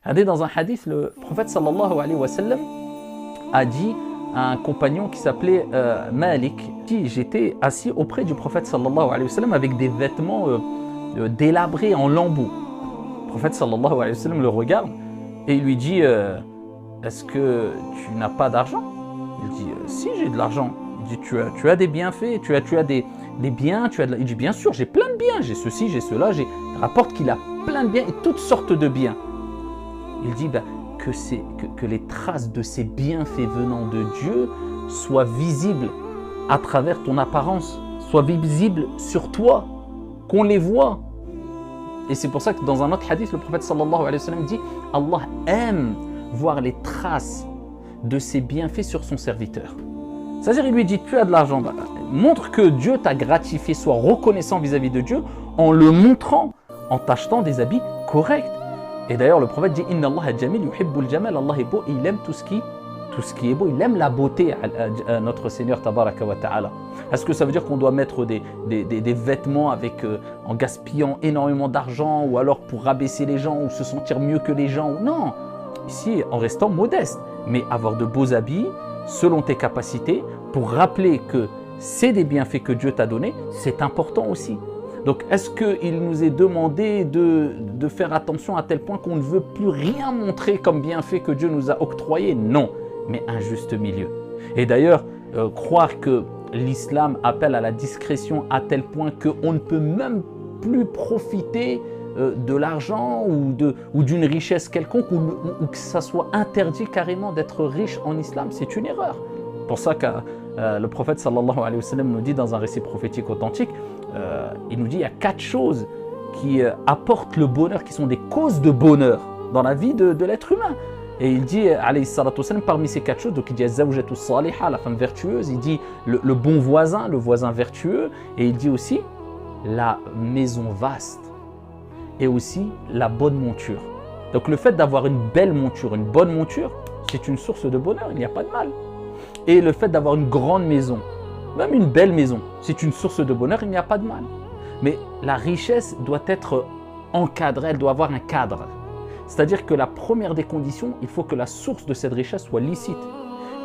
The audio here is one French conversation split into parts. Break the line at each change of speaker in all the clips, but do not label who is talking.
Dans un hadith, le prophète sallallahu alayhi wa sallam a dit à un compagnon qui s'appelait Malik, qui j'étais assis auprès du prophète sallallahu alayhi wa sallam avec des vêtements délabrés en lambeaux. Le prophète sallallahu alayhi wa sallam le regarde et il lui dit est-ce que tu n'as pas d'argent? Il dit si, j'ai de l'argent. Il dit tu as des bienfaits, tu as des biens, il dit bien sûr, j'ai plein de biens, j'ai ceci, j'ai cela, il rapporte qu'il a plein de biens et toutes sortes de biens. Il dit que les traces de ces bienfaits venant de Dieu soient visibles à travers ton apparence, soient visibles sur toi, qu'on les voit. Et c'est pour ça que dans un autre hadith, le prophète sallallahu alayhi wa sallam dit Allah aime voir les traces de ses bienfaits sur son serviteur. C'est-à-dire, il lui dit tu as de l'argent, montre que Dieu t'a gratifié, sois reconnaissant vis-à-vis de Dieu en le montrant, en t'achetant des habits corrects. Et d'ailleurs, le prophète dit Inna Allah jamil yuhibbul jamal, Allah est beau et il aime tout ce qui est beau, il aime la beauté à notre Seigneur tabaraka wa ta'ala. Est-ce que ça veut dire qu'on doit mettre des vêtements en gaspillant énormément d'argent ou alors pour rabaisser les gens ou se sentir mieux que les gens? Non, ici en restant modeste, mais avoir de beaux habits selon tes capacités pour rappeler que c'est des bienfaits que Dieu t'a donnés, c'est important aussi. Donc, est-ce qu'il nous est demandé de faire attention à tel point qu'on ne veut plus rien montrer comme bienfait que Dieu nous a octroyé? Non, mais un juste milieu. Et d'ailleurs, croire que l'islam appelle à la discrétion à tel point qu'on ne peut même plus profiter de l'argent ou d'une richesse quelconque ou que ça soit interdit carrément d'être riche en islam, c'est une erreur. C'est pour ça que le prophète sallallahu alayhi wa sallam nous dit dans un récit prophétique authentique, il nous dit il y a 4 choses qui apportent le bonheur, qui sont des causes de bonheur dans la vie de l'être humain. Et il dit, alayhi salatu wassalam, parmi ces 4 choses, donc il dit zawjatu saliha, la femme vertueuse, il dit le bon voisin, le voisin vertueux, et il dit aussi la maison vaste, et aussi la bonne monture. Donc le fait d'avoir une belle monture, une bonne monture, c'est une source de bonheur, il n'y a pas de mal. Et le fait d'avoir une grande maison, même une belle maison, c'est une source de bonheur, il n'y a pas de mal. Mais la richesse doit être encadrée, elle doit avoir un cadre. C'est-à-dire que la première des conditions, il faut que la source de cette richesse soit licite.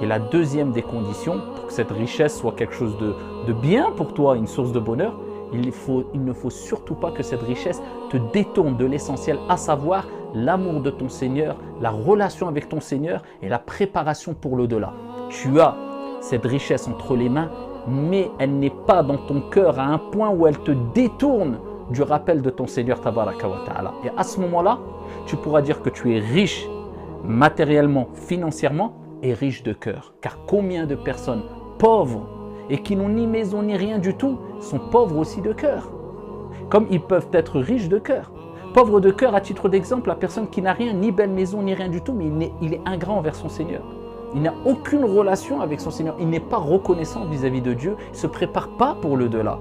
Et la deuxième des conditions, pour que cette richesse soit quelque chose de bien pour toi, une source de bonheur, il ne faut surtout pas que cette richesse te détourne de l'essentiel, à savoir l'amour de ton Seigneur, la relation avec ton Seigneur et la préparation pour l'au-delà. Tu as cette richesse entre les mains, mais elle n'est pas dans ton cœur à un point où elle te détourne du rappel de ton Seigneur tabaraka wa ta'ala. Et à ce moment-là, tu pourras dire que tu es riche matériellement, financièrement et riche de cœur. Car combien de personnes pauvres et qui n'ont ni maison ni rien du tout sont pauvres aussi de cœur. Comme ils peuvent être riches de cœur. Pauvre de cœur, à titre d'exemple, la personne qui n'a rien, ni belle maison ni rien du tout, mais il est ingrat envers son Seigneur. Il n'a aucune relation avec son Seigneur. Il n'est pas reconnaissant vis-à-vis de Dieu. Il ne se prépare pas pour l'au-delà.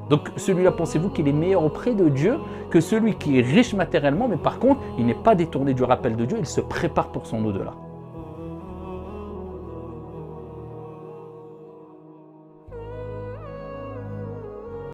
Donc celui-là, pensez-vous qu'il est meilleur auprès de Dieu que celui qui est riche matériellement, mais par contre, il n'est pas détourné du rappel de Dieu, il se prépare pour son au-delà.